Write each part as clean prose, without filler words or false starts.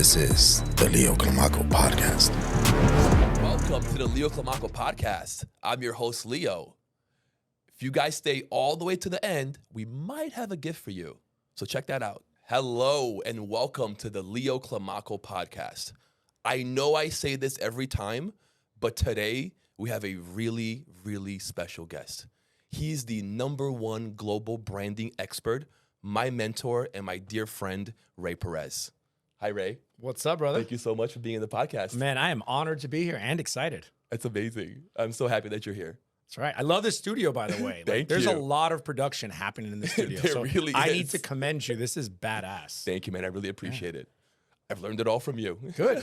This is the Leo Climaco Podcast. Welcome to the Leo Climaco Podcast. I'm your host, Leo. If you guys stay all the way to the end, we might have a gift for you. So check that out. Hello and welcome to the Leo Climaco Podcast. I know I say this every time, but today we have a really, really special guest. He's the #1 global branding expert, my mentor, and my dear friend, Rey Perez. Hi, Rey. What's up, brother? Thank you so much for being in the podcast. Man, I am honored to be here and excited. It's amazing. I'm so happy that you're here. That's right. I love this studio, by the way. There's you. a lot of production happening in the studio. There so really I is. need to commend you. This is badass. Thank you, man. I really appreciate it. I've learned it all from you. Good.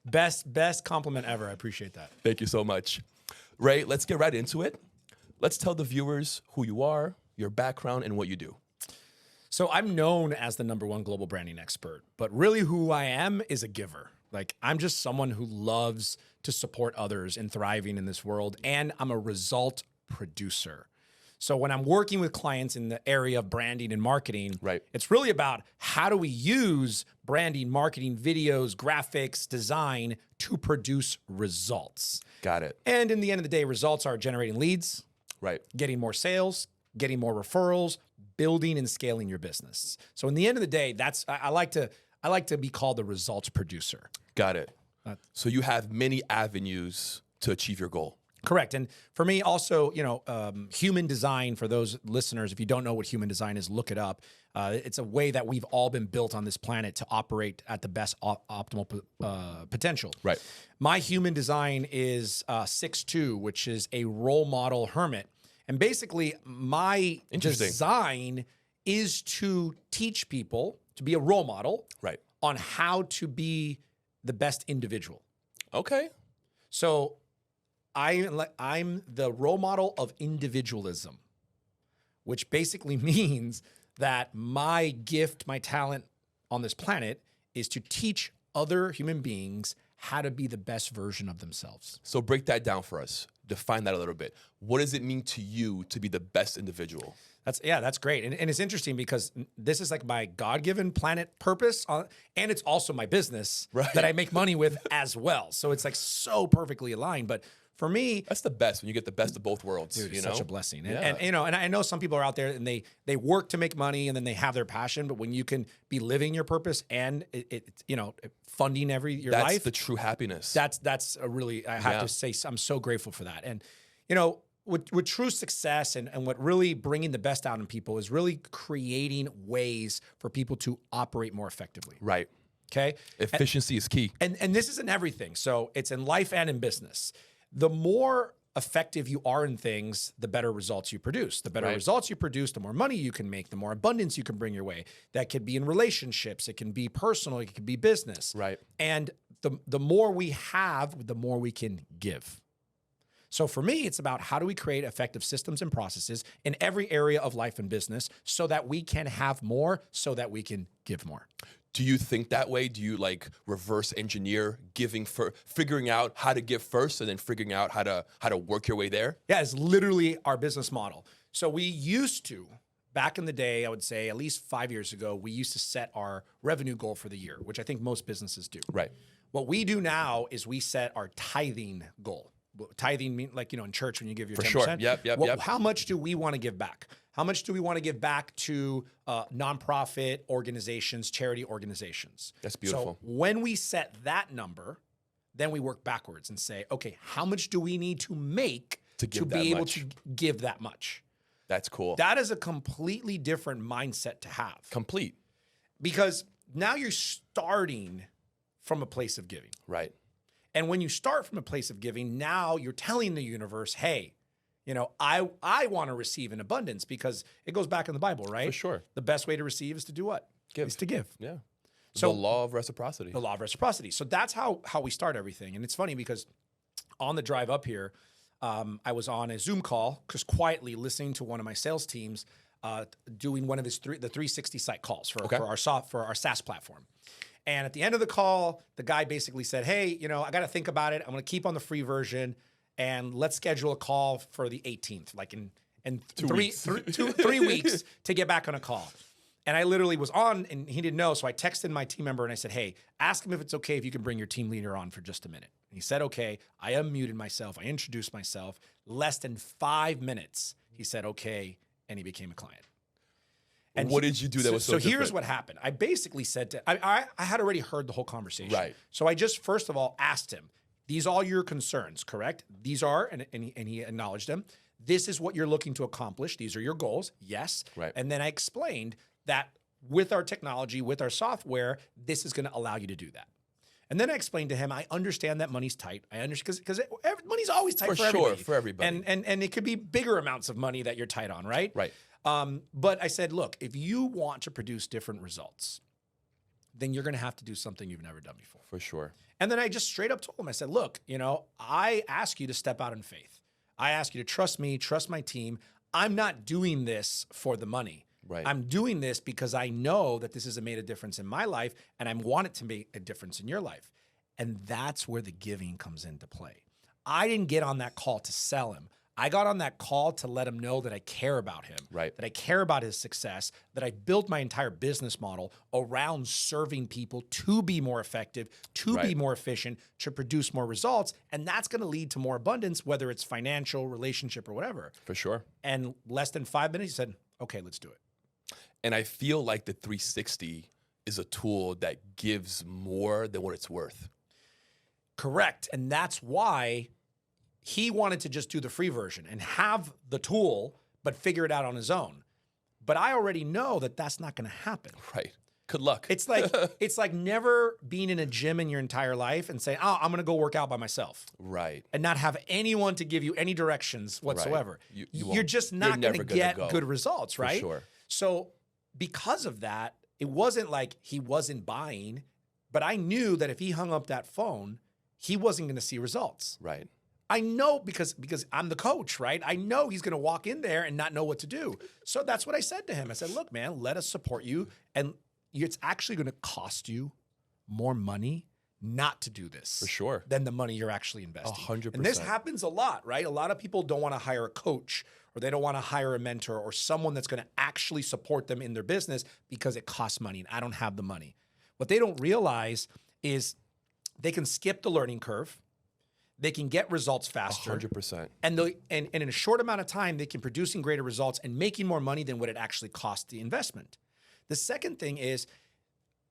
That's best compliment ever. I appreciate that. Thank you so much. Rey, let's get right into it. Let's tell the viewers who you are, your background, and what you do. So I'm known as the #1 global branding expert, but really who I am is a giver. I'm just someone who loves to support others in thriving in this world, and I'm a result producer. So when I'm working with clients in the area of branding and marketing, right, it's really about how do we use branding, marketing, videos, graphics, design to produce results. Got it. And in the end of the day, results are generating leads, right, getting more sales, getting more referrals, building and scaling your business. So in the end of the day, I like to be called the results producer. Got it. So you have many avenues to achieve your goal. Correct. And for me also, human design, for those listeners, if you don't know what human design is, look it up. It's a way that we've all been built on this planet to operate at the best optimal potential. Right. My human design is 6'2", which is a role model hermit. And basically my design is to teach people to be a role model, right, on how to be the best individual. Okay. So I'm the role model of individualism, which basically means that my gift, my talent on this planet is to teach other human beings how to be the best version of themselves. So break that down for us. Define that a little bit. What does it mean to you to be the best individual? That's great. And it's interesting because this is like my God-given planet purpose, and it's also my business that I make money with as well. So it's like so perfectly aligned. But for me, that's the best, when you get the best of both worlds. Dude, it's such a blessing. Yeah. And I know some people are out there and they work to make money and then they have their passion, but when you can be living your purpose and funding your life, that's the true happiness. That's a really, I have to say, I'm so grateful for that. And with true success and what really bringing the best out in people is really creating ways for people to operate more effectively. Right. Okay. Efficiency is key. And this is in everything. So it's in life and in business. The more effective you are in things, the better results you produce. The better results you produce, the more money you can make, the more abundance you can bring your way. That could be in relationships. It can be personal. It can be business. Right. And the more we have, the more we can give. So for me, it's about how do we create effective systems and processes in every area of life and business so that we can have more, so that we can give more. Do you think that way? Do you reverse engineer figuring out how to give first and then figuring out how to work your way there? Yeah, it's literally our business model. So we used to, back in the day, I would say at least 5 years ago, we used to set our revenue goal for the year, which I think most businesses do. Right. What we do now is we set our tithing goal. Tithing means in church when you give your 10%. For sure. Yep. How much do we want to give back? How much do we want to give back to nonprofit organizations, charity organizations? That's beautiful. So when we set that number, then we work backwards and say, okay, how much do we need to make to be able to give that much? That's cool. That is a completely different mindset to have. Complete. Because now you're starting from a place of giving. Right. And when you start from a place of giving, now you're telling the universe, hey, I want to receive in abundance, because it goes back in the Bible, right? For sure. The best way to receive is to do what? Give. Is to give. Yeah. So the law of reciprocity. The law of reciprocity. So that's how we start everything. And it's funny because on the drive up here, I was on a Zoom call, just quietly listening to one of my sales teams doing one of the 360 site calls for our SaaS platform. And at the end of the call, the guy basically said, hey, I got to think about it. I'm going to keep on the free version, and let's schedule a call for the 18th, like in 3 weeks to get back on a call. And I literally was on and he didn't know. So I texted my team member and I said, hey, ask him if it's okay if you can bring your team leader on for just a minute. And he said, okay. I unmuted myself. I introduced myself. Less than 5 minutes, he said, okay. And he became a client. And what did you do that was so different? Here's what happened. I basically said to, I had already heard the whole conversation. Right. So I just, first of all, asked him, these are all your concerns, correct? These are, and he acknowledged them. This is what you're looking to accomplish. These are your goals. Yes. Right. And then I explained that with our technology, with our software, this is going to allow you to do that. And then I explained to him, I understand that money's tight. I understand because money's always tight for everybody. For everybody. And it could be bigger amounts of money that you're tight on, right? Right. But I said, look, if you want to produce different results, then you're going to have to do something you've never done before. For sure. And then I just straight up told him, I said, look, I ask you to step out in faith. I ask you to trust me, trust my team. I'm not doing this for the money. Right. I'm doing this because I know that this has made a difference in my life and I want it to make a difference in your life. And that's where the giving comes into play. I didn't get on that call to sell him. I got on that call to let him know that I care about him, right? That I care about his success, that I built my entire business model around serving people to be more effective, to be more efficient, to produce more results. And that's going to lead to more abundance, whether it's financial, relationship, or whatever. For sure. And less than 5 minutes, he said, okay, let's do it. And I feel like the 360 is a tool that gives more than what it's worth. Correct. And that's why he wanted to just do the free version and have the tool, but figure it out on his own. But I already know that that's not going to happen. Right. Good luck. It's like never being in a gym in your entire life and saying, oh, I'm going to go work out by myself. Right. And not have anyone to give you any directions whatsoever. Right. You're just not going to get good results, right? For sure. So because of that, it wasn't like he wasn't buying, but I knew that if he hung up that phone, he wasn't going to see results. Right. I know because I'm the coach, right? I know he's going to walk in there and not know what to do. So that's what I said to him. I said, look, man, let us support you. And it's actually going to cost you more money not to do this. For sure. Than the money you're actually investing. 100%. And this happens a lot, right? A lot of people don't want to hire a coach or they don't want to hire a mentor or someone that's going to actually support them in their business because it costs money and I don't have the money. What they don't realize is they can skip the learning curve. They can get results faster. 100%. And in a short amount of time, they can producing greater results and making more money than what it actually cost the investment. The second thing is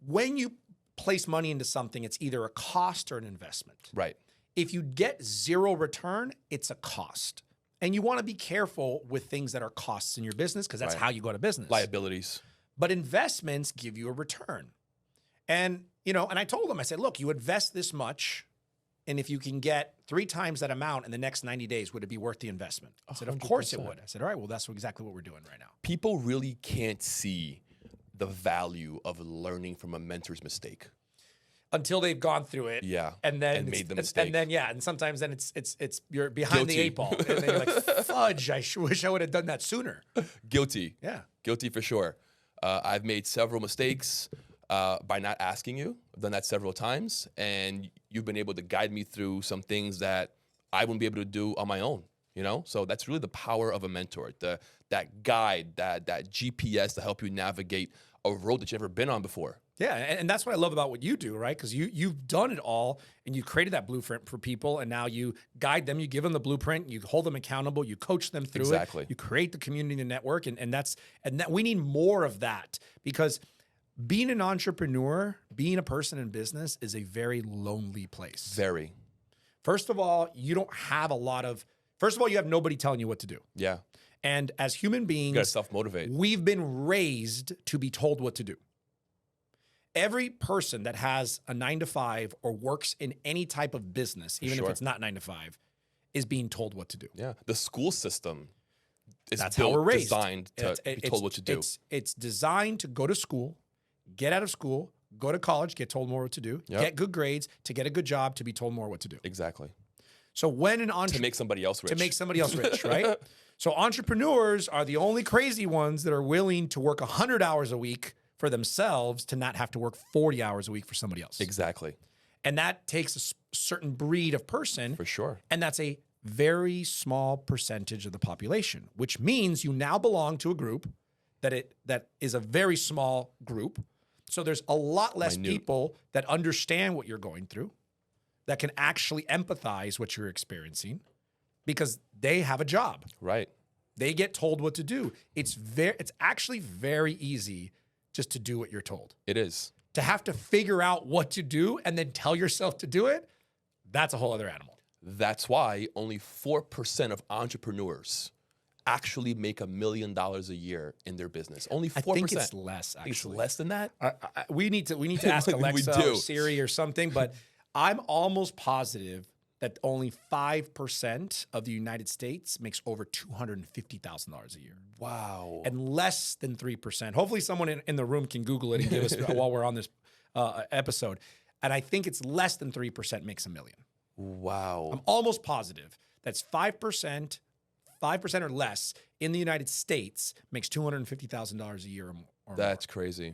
when you place money into something, it's either a cost or an investment. Right. If you get zero return, it's a cost. And you want to be careful with things that are costs in your business because that's how you go to business. Liabilities. But investments give you a return. And, and I told them, I said, look, you invest this much. And if you can get 3 times that amount in the next 90 days, would it be worth the investment? I said, of course it would. I said, all right, well, that's exactly what we're doing right now. People really can't see the value of learning from a mentor's mistake. Until they've gone through it. Yeah. And then made the mistake. And then, and sometimes then it's you're behind Guilty. the 8 ball. And then you're like, fudge, I wish I would have done that sooner. Guilty. Yeah. Guilty for sure. I've made several mistakes by not asking you. I've done that several times. And you've been able to guide me through some things that I wouldn't be able to do on my own. So that's really the power of a mentor, that guide, that GPS to help you navigate a road that you've never been on before. Yeah, and that's what I love about what you do, right? Because you've done it all, and you created that blueprint for people, and now you guide them, you give them the blueprint, you hold them accountable, you coach them through it, you create the community and network, and that we need more of that because being an entrepreneur, being a person in business is a very lonely place. Very. First of all, you don't have you have nobody telling you what to do. Yeah. And as human beings, You gotta self-motivate. we've been raised to be told what to do. Every person that has a 9-to-5 or works in any type of business, even if it's not 9-to-5, is being told what to do. Yeah. The school system is That's how we're raised. Designed to be told what to do. It's designed to go to school, get out of school, go to college, get told more what to do, get good grades, to get a good job, to be told more what to do. Exactly. So when to make somebody else rich. Right? So entrepreneurs are the only crazy ones that are willing to work 100 hours a week for themselves to not have to work 40 hours a week for somebody else. Exactly. And that takes a certain breed of person. For sure. And that's a very small percentage of the population, which means you now belong to a group that is a very small group. So there's a lot less Minute. people that understand what you're going through, that can actually empathize what you're experiencing because they have a job. Right. They get told what to do. It's actually very easy just to do what you're told. It is. To have to figure out what to do and then tell yourself to do it, that's a whole other animal. That's why only 4% of entrepreneurs actually make $1 million a year in their business. Only 4%. I think it's less, actually. It's less than that? We need to ask We Alexa do. or Siri or something, but I'm almost positive that only 5% of the United States makes over $250,000 a year. Wow. And less than 3%. Hopefully someone in the room can Google it and give us while we're on this episode. And I think it's less than 3% makes $1 million. Wow. I'm almost positive that's 5% or less in the United States makes $250,000 a year or more. That's crazy.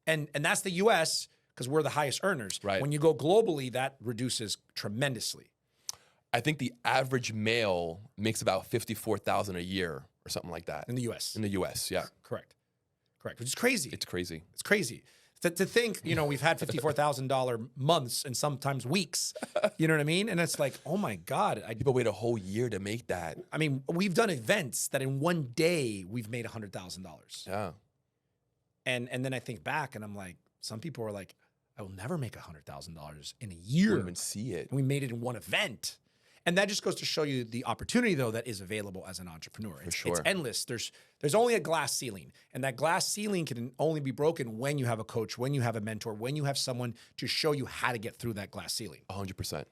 And that's the US because we're the highest earners. Right. When you go globally, that reduces tremendously. I think the average male makes about $54,000 a year or something like that. In the US. In the US, yeah. Correct. Which is crazy. It's crazy. It's crazy. To think, we've had $54,000 months and sometimes weeks. You know what I mean? And it's like, oh my God. People wait a whole year to make that. I mean, we've done events that in one day we've made $100,000. Yeah. And then I think back and I'm like, some people are like, I will never make $100,000 in a year. You won't even see it. And we made it in one event. And that just goes to show you the opportunity, though, that is available as an entrepreneur. It's endless. There's only a glass ceiling. And that glass ceiling can only be broken when you have a coach, when you have a mentor, when you have someone to show you how to get through that glass ceiling. 100%.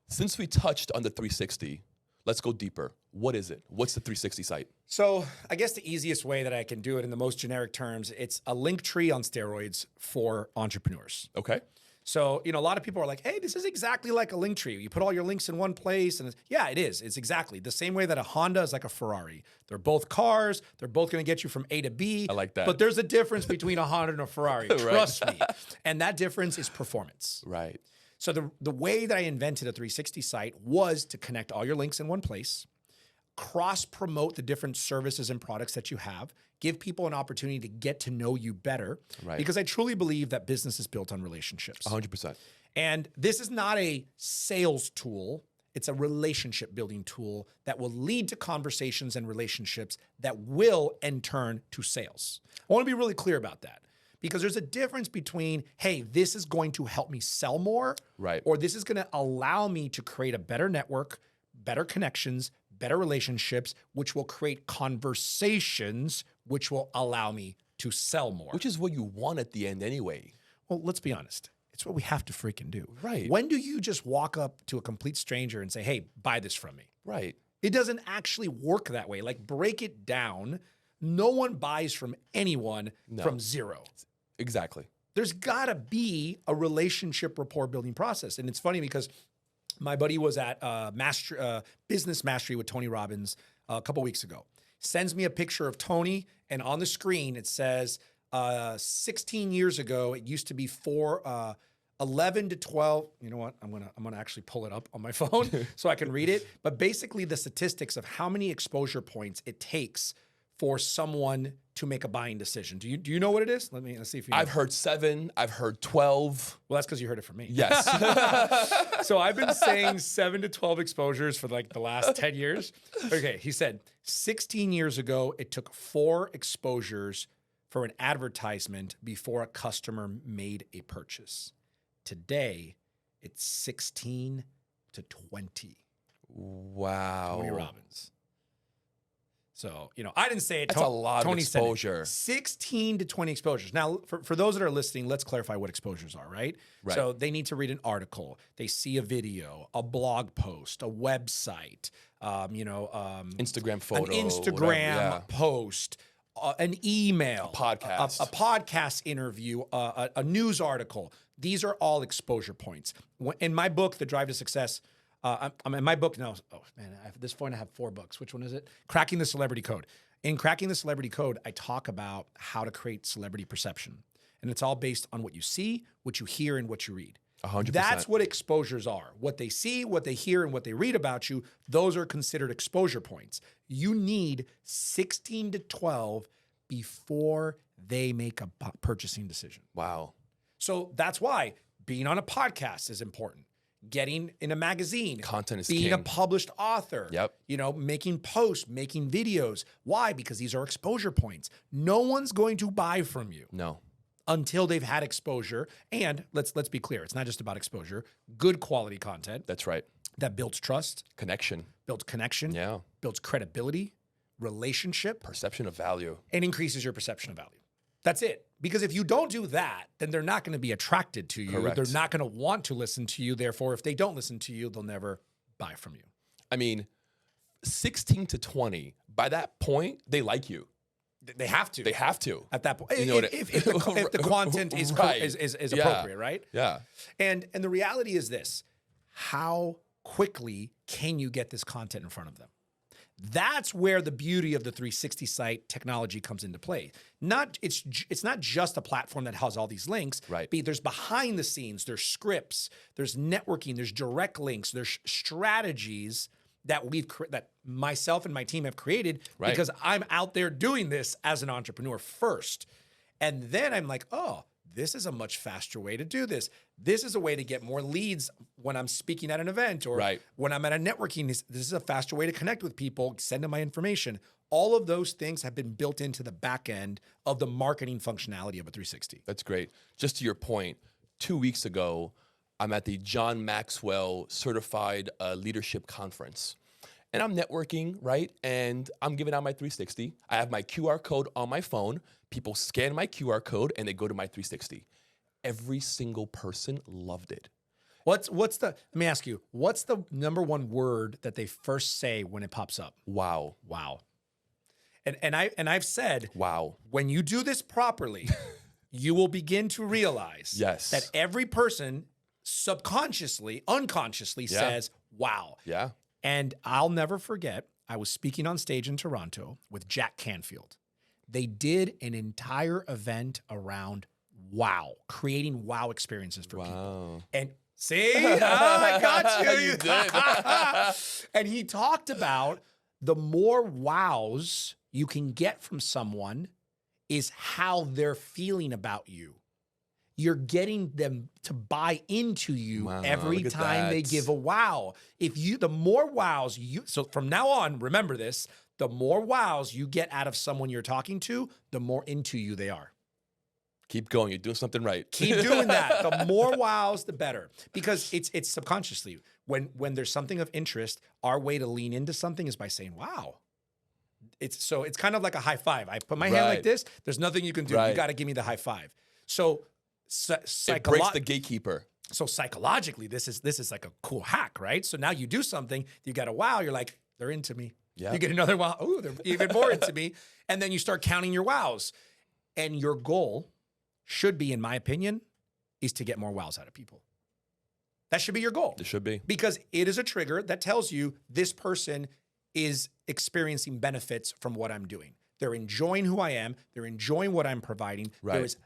Since we touched on the 360, let's go deeper. What is it? What's the 360 site? So I guess the easiest way that I can do it in the most generic terms, it's a link tree on steroids for entrepreneurs. Okay. So, a lot of people are like, hey, this is exactly like a link tree. You put all your links in one place. And yeah, it is. It's exactly the same way that a Honda is like a Ferrari. They're both cars. They're both going to get you from A to B. I like that. But there's a difference between a Honda and a Ferrari. Trust me. And that difference is performance. Right. So the way that I invented a 360 site was to connect all your links in one place, cross-promote the different services and products that you have, give people an opportunity to get to know you better. Right. Because I truly believe that business is built on relationships. 100%. And this is not a sales tool. It's a relationship building tool that will lead to conversations and relationships that will, in turn, to sales. I want to be really clear about that. Because there's a difference between, hey, this is going to help me sell more, right, or this is going to allow me to create a better network, better connections, better relationships, which will create conversations, which will allow me to sell more. Which is what you want at the end anyway. Well, let's be honest. It's what we have to freaking do. Right. When do you just walk up to a complete stranger and say, hey, buy this from me? Right. It doesn't actually work that way. Like, break it down. No one buys from anyone from zero. Exactly. There's got to be a relationship rapport building process. And it's funny because my buddy was at Business Mastery with Tony Robbins a couple weeks ago. Sends me a picture of Tony, and on the screen it says 16 years ago, it used to be 11 to 12. You know what? I'm gonna actually pull it up on my phone so I can read it. But basically the statistics of how many exposure points it takes for someone to make a buying decision. Do you know what it is? Let's see if you know. I've heard 7. I've heard 12. Well, that's because you heard it from me. Yes. So I've been saying 7 to 12 exposures for like the last 10 years. Okay, he said 16 years ago, it took 4 exposures for an advertisement before a customer made a purchase. Today, it's 16 to 20. Wow. Tony Robbins. So, I didn't say it. That's a lot Tony of exposure. 16 to 20 exposures. Now, for those that are listening, let's clarify what exposures are, right? So they need to read an article. They see a video, a blog post, a website, Instagram photo. An Instagram post, an email. A podcast. A podcast interview, a news article. These are all exposure points. In my book, The Drive to Success, I'm in my book now. Oh man, at this point I have 4 books. Which one is it? Cracking the Celebrity Code. In Cracking the Celebrity Code, I talk about how to create celebrity perception. And it's all based on what you see, what you hear, and what you read. 100%. That's what exposures are. What they see, what they hear, and what they read about you, those are considered exposure points. You need 16 to 12 before they make a purchasing decision. Wow. So that's why being on a podcast is important. Getting in a magazine, Content is being king. a published author, Yep. Making posts, making videos. Why? Because these are exposure points. No one's going to buy from you No. until they've had exposure. And let's be clear, it's not just about exposure. Good quality content That's right. that builds trust, Connection. builds connection, Yeah. builds credibility, relationship, Perception of value. and increases your perception of value. That's it. Because if you don't do that, then they're not going to be attracted to you. Correct. They're not going to want to listen to you. Therefore, if they don't listen to you, they'll never buy from you. I mean, 16 to 20, by that point, they like you. They have to. They have to. At that point. You know If the content is Right. is Yeah. appropriate, right? Yeah. And the reality is this: how quickly can you get this content in front of them? That's where the beauty of the 360 site technology comes into play. It's not just a platform that has all these links. Right. There's behind the scenes, there's scripts, there's networking, there's direct links, there's strategies that that myself and my team have created Right. because I'm out there doing this as an entrepreneur first. And then I'm like, oh, this is a much faster way to do this. This is a way to get more leads when I'm speaking at an event or Right. when I'm at a networking. This is a faster way to connect with people, send them my information. All of those things have been built into the back end of the marketing functionality of a 360. That's great. Just to your point, 2 weeks ago, I'm at the John Maxwell Certified Leadership Conference. And I'm networking, right? And I'm giving out my 360. I have my QR code on my phone. People scan my QR code and they go to my 360. Every single person loved it. Let me ask you, what's the number one word that they first say when it pops up? Wow. Wow. And I've said, Wow. when you do this properly, you will begin to realize Yes. that every person subconsciously, unconsciously Yeah. says, wow. Yeah. And I'll never forget, I was speaking on stage in Toronto with Jack Canfield. They did an entire event around wow, creating wow experiences for people. Wow. And see, I got you. You did. And he talked about the more wows you can get from someone is how they're feeling about you. You're getting them to buy into you Wow, every look at time they that. give a wow. The more wows so from now on, remember this, the more wows you get out of someone you're talking to, the more into you they are. Keep going. You're doing something right. Keep doing that. The more wows, the better. Because it's subconsciously. When there's something of interest, our way to lean into something is by saying, wow. It's kind of like a high five. I put my hand like Right. this. There's nothing you can do. You Right. got to give me the high five. So It breaks the gatekeeper. So psychologically, this is like a cool hack, right? So now you do something, you got a wow, you're like, they're into me. Yeah. You get another wow, ooh, they're even more into me. And then you start counting your wows. And your goal should be, in my opinion, is to get more wows out of people. That should be your goal. It should be. Because it is a trigger that tells you this person is experiencing benefits from what I'm doing. They're enjoying who I am. They're enjoying what I'm providing. Right. There is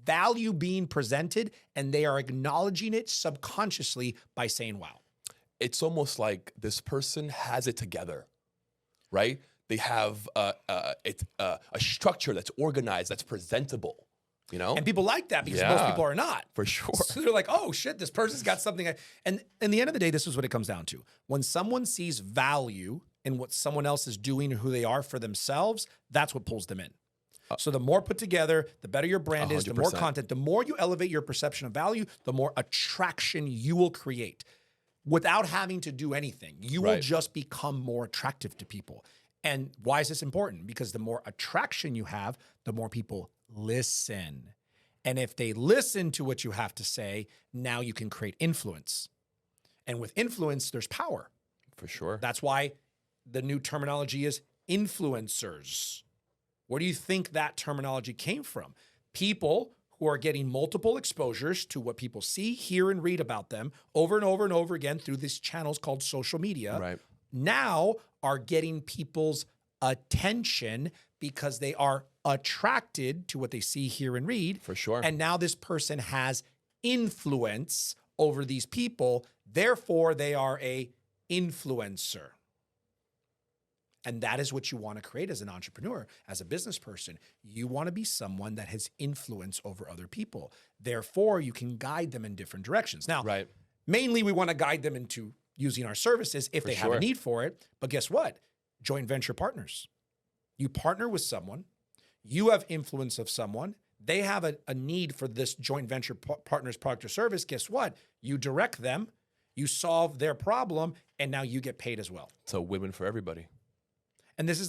value being presented, and they are acknowledging it subconsciously by saying, wow. It's almost like this person has it together, right? They have a structure that's organized, that's presentable, you know? And people like that because Yeah. most people are not. For sure. So they're like, oh shit, this person's got something. And in the end of the day, this is what it comes down to. When someone sees value in what someone else is doing or who they are for themselves, that's what pulls them in. So the more put together, the better your brand is, the more 100%. content, the more you elevate your perception of value, the more attraction you will create without having to do anything. You will Right. just become more attractive to people. And why is this important? Because the more attraction you have, the more people listen. And if they listen to what you have to say, now you can create influence. And with influence, there's power. For sure. That's why the new terminology is influencers. Where do you think that terminology came from? People who are getting multiple exposures to what people see, hear, and read about them over and over and over again through these channels called social media. Right. Now are getting people's attention because they are attracted to what they see, hear, and read. For sure. And now this person has influence over these people. Therefore, they are a influencer. And that is what you want to create as an entrepreneur, as a business person. You want to be someone that has influence over other people. Therefore, you can guide them in different directions. Now, Right. mainly we want to guide them into using our services if they have a sure. need for it. But guess what? Joint venture partners. You partner with someone, you have influence of someone, they have a need for this joint venture partner's product or service. Guess what? You direct them, you solve their problem, and now you get paid as well. So win-win for everybody. And this is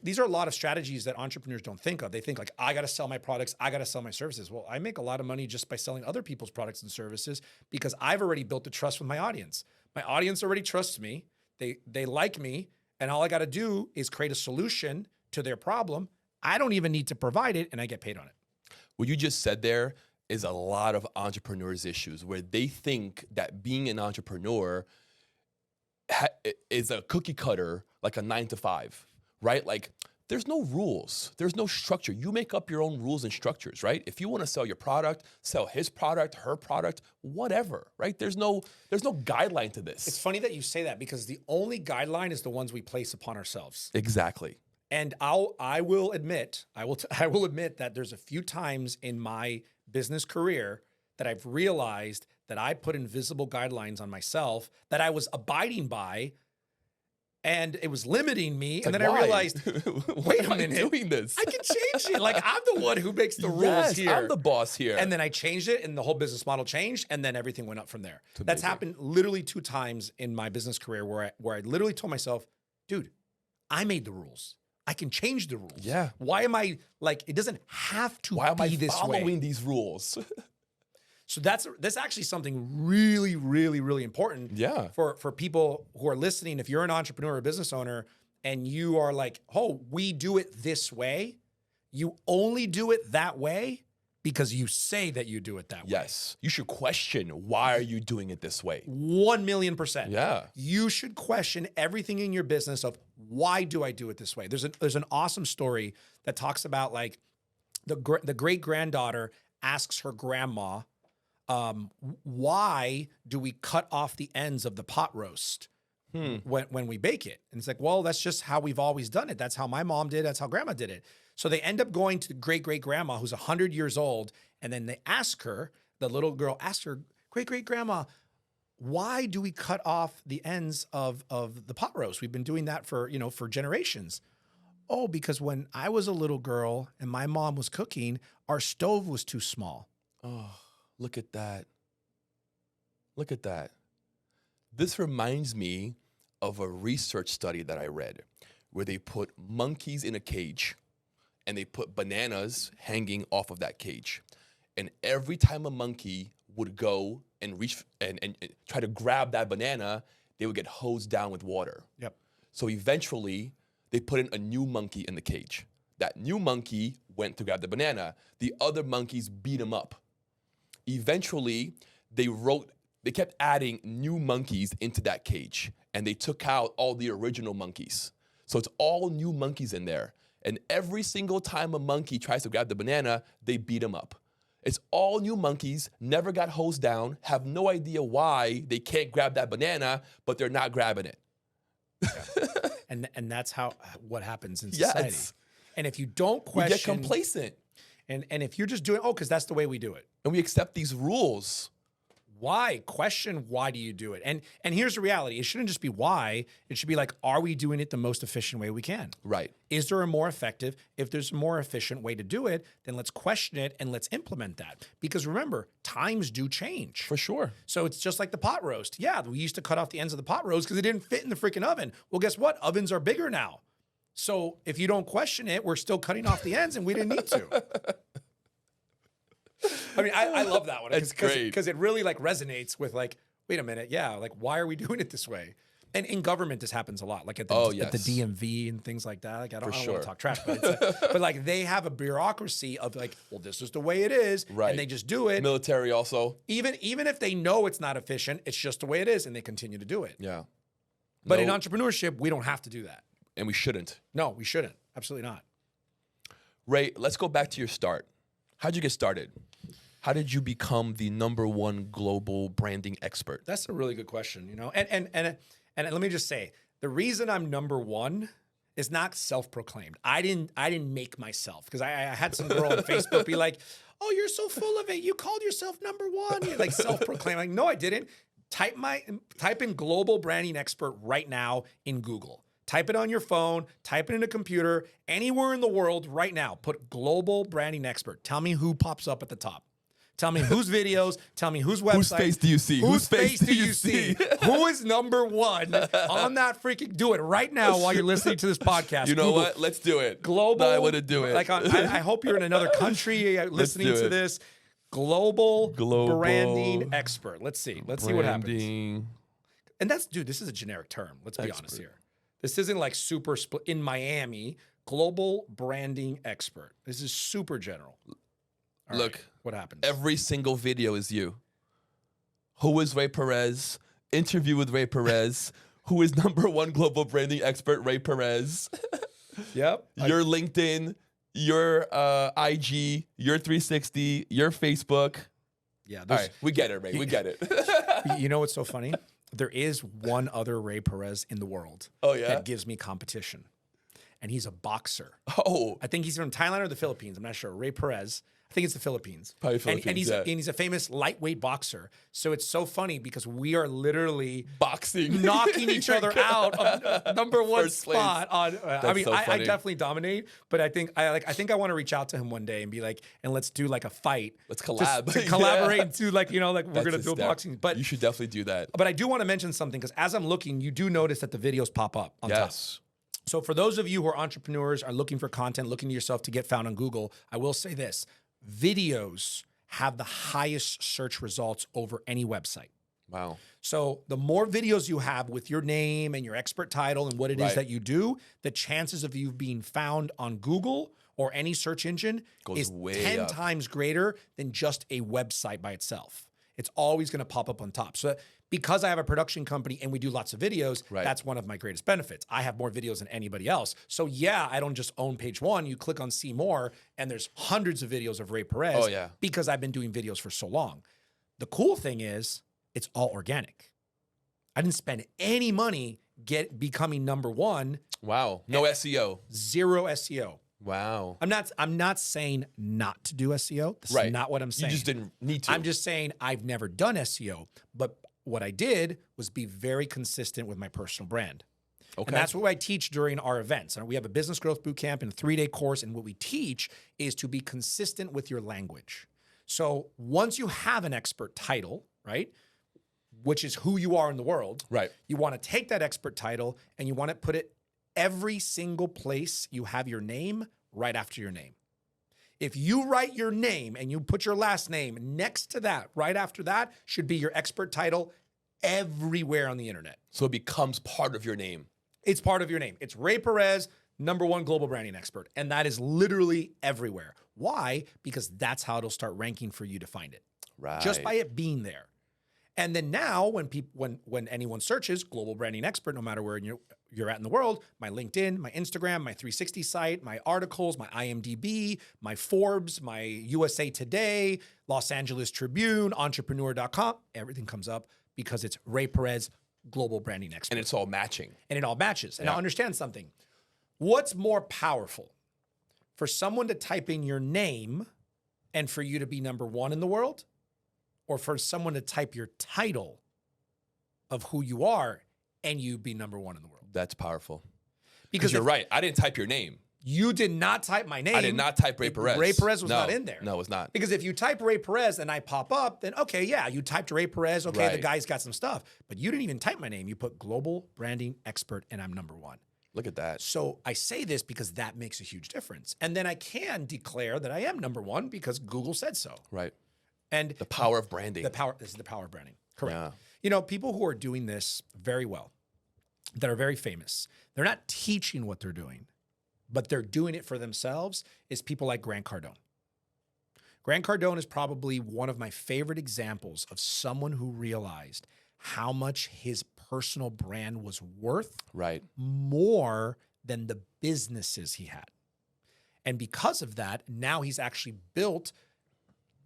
these are a lot of strategies that entrepreneurs don't think of. They think like, I got to sell my products, I got to sell my services. Well, I make a lot of money just by selling other people's products and services because I've already built the trust with my audience. My audience already trusts me. They like me. And all I got to do is create a solution to their problem. I don't even need to provide it, and I get paid on it. What you just said there is a lot of entrepreneurs' issues where they think that being an entrepreneur is a cookie cutter, like a 9 to 5, right? Like there's no rules, there's no structure. You make up your own rules and structures, right? If you want to sell your product, sell his product, her product, whatever, right? There's no guideline to this. It's funny that you say that because the only guideline is the ones we place upon ourselves. Exactly. And I will admit that there's a few times in my business career that I've realized that I put invisible guidelines on myself that I was abiding by, and it was limiting me. It's and like, then why? I realized, wait a Why am I minute, doing this? I can change it. Like I'm the one who makes the rules Yes, here. I'm the boss here. And then I changed it, and the whole business model changed, and then everything went up from there. That's amazing. happened literally 2 times in my business career where I literally told myself, dude, I made the rules. I can change the rules. Yeah. Why am I like, it doesn't have to Why am be I this following way. these rules? So that's actually something really, really, really important Yeah. for people who are listening. If you're an entrepreneur or business owner and you are like, oh, we do it this way, you only do it that way because you say that you do it that way. Yes. You should question, why are you doing it this way? 1,000,000%. Yeah. You should question everything in your business of why do I do it this way? There's an awesome story that talks about like the great granddaughter asks her grandma, why do we cut off the ends of the pot roast when we bake it? And it's like, well, that's just how we've always done it. That's how my mom did. That's how grandma did it. So they end up going to the great-great-grandma who's 100 years old. And then they ask her, the little girl asks her, great-great-grandma, why do we cut off the ends of the pot roast? We've been doing that for generations. Oh, because when I was a little girl and my mom was cooking, our stove was too small. Oh, look at that. Look at that. This reminds me of a research study that I read where they put monkeys in a cage and they put bananas hanging off of that cage. And every time a monkey would go and reach and try to grab that banana, they would get hosed down with water. Yep. So eventually, they put in a new monkey in the cage. That new monkey went to grab the banana. The other monkeys beat him up. Eventually, they kept adding new monkeys into that cage, and they took out all the original monkeys. So it's all new monkeys in there. And every single time a monkey tries to grab the banana, they beat him up. It's all new monkeys, never got hosed down, have no idea why they can't grab that banana, but they're not grabbing it. And that's what happens in society. Yes. And if you don't We question, get complacent, and if you're just doing, because that's the way we do it. and we accept these rules. Why? Question, why do you do it? And here's the reality. It shouldn't just be why. It should be like, are we doing it the most efficient way we can? Right. Is there a more effective? If there's a more efficient way to do it, then let's question it and let's implement that. Because remember, times do change. For sure. So it's just like the pot roast. Yeah, we used to cut off the ends of the pot roast because it didn't fit in the freaking oven. Well, guess what? Ovens are bigger now. So if you don't question it, we're still cutting off the ends and we didn't need to. I mean, I love that one. It's great. Because it really like resonates with like, wait a minute. Yeah, like why are we doing it this way? And in government, this happens a lot, like at the DMV and things like that. Like I don't want to talk trash, but it's but like they have a bureaucracy of like, well, this is the way it is, Right. and they just do it. Military also. Even if they know it's not efficient, it's just the way it is, and they continue to do it. Yeah. But in No, entrepreneurship, we don't have to do that. and we shouldn't. No, we shouldn't. Absolutely not. Ray, let's go back to your start. How'd you get started? How did you become the #1 global branding expert? That's a really good question. And let me just say, The reason I'm number one is not self-proclaimed. I didn't make myself, because I had some girl on Facebook be like, "Oh, you're so full of it. You called yourself number one." You're like self-proclaimed. Like, no, I didn't. Type in global branding expert right now in Google. Type it on your phone, type it in a computer, anywhere in the world right now. Put global branding expert. Tell me who pops up at the top. Tell me whose videos, tell me whose website. Whose face do you see? Whose face do you see? Who is number one on that freaking, do it right now while you're listening to this podcast. You know Google what? Let's do it. Global. I want to do it. Like, I hope you're in another country listening do to it. this. Global branding expert. Let's see. Let's see what happens. And this is a generic term. Let's be honest here. This isn't like super in Miami, global branding expert. This is super general. All Look, right, what happens? Every single video is you. Who is Rey Perez? Interview with Rey Perez. Who is number one global branding expert, Rey Perez? Yep. Your LinkedIn, your IG, your 360, your Facebook. Yeah. All right, we get it, Ray. We get it. You know what's so funny? There is one other Rey Perez in the world. Oh, yeah? That gives me competition. And he's a boxer. Oh. I think he's from Thailand or the Philippines. I'm not sure. Rey Perez. I think it's the Philippines. Probably Philippines, and he's a famous lightweight boxer. So it's so funny because we are literally boxing, knocking each other out of number one First spot on. I mean, so I funny. definitely dominate, but I think I want to reach out to him one day and be like, and let's do like a fight. Let's collab. Just to collaborate and do like, we're That's gonna do a boxing. But you should definitely do that. But I do want to mention something, because as I'm looking, you do notice that the videos pop up on top. Yes. So for those of you who are entrepreneurs, are looking for content, looking to yourself to get found on Google, I will say this: videos have the highest search results over any website. Wow. So the more videos you have with your name and your expert title and what it is that you do, the chances of you being found on Google or any search engine is way 10 up. times greater than just a website by itself. It's always going to pop up on top. So because I have a production company and we do lots of videos, that's one of my greatest benefits. I have more videos than anybody else. So yeah, I don't just own page one. You click on see more and there's hundreds of videos of Rey Perez because I've been doing videos for so long. The cool thing is it's all organic. I didn't spend any money becoming number one. Wow. No SEO. Zero SEO. Wow. I'm not saying not to do SEO. This is not what I'm saying. You just didn't need to. I'm just saying I've never done SEO, but what I did was be very consistent with my personal brand. Okay. And that's what I teach during our events. And we have a business growth bootcamp and a 3-day course. And what we teach is to be consistent with your language. So once you have an expert title, right, which is who you are in the world, right, you want to take that expert title and you want to put it every single place you have your name right after your name. If you write your name and you put your last name next to that, right after that should be your expert title everywhere on the internet. So it becomes part of your name. It's part of your name. It's Rey Perez, number one global branding expert. And that is literally everywhere. Why? Because that's how it'll start ranking for you to find it. Right. Just by it being there. And then now when anyone searches global branding expert, no matter where you're at in the world, my LinkedIn, my Instagram, my 360 site, my articles, my IMDb, my Forbes, my USA Today, Los Angeles Tribune, entrepreneur.com, everything comes up because it's Rey Perez, global branding expert. And it's all matching. And it all matches. And now understand something. What's more powerful? For someone to type in your name and for you to be number one in the world? Or for someone to type your title of who you are and you be number one in the world? That's powerful. Because you're right. I didn't type your name. You did not type my name. I did not type Rey Perez. Rey Perez was not in there. No, it was not. Because if you type Rey Perez and I pop up, then okay, yeah, you typed Rey Perez. Okay, the guy's got some stuff. But you didn't even type my name. You put global branding expert and I'm number one. Look at that. So I say this because that makes a huge difference. And then I can declare that I am number one because Google said so. Right. And the power of branding. This is the power of branding. Correct. Yeah. You know, people who are doing this very well, that are very famous, they're not teaching what they're doing, but they're doing it for themselves, is people like Grant Cardone. Grant Cardone is probably one of my favorite examples of someone who realized how much his personal brand was worth more than the businesses he had. And because of that, now he's actually built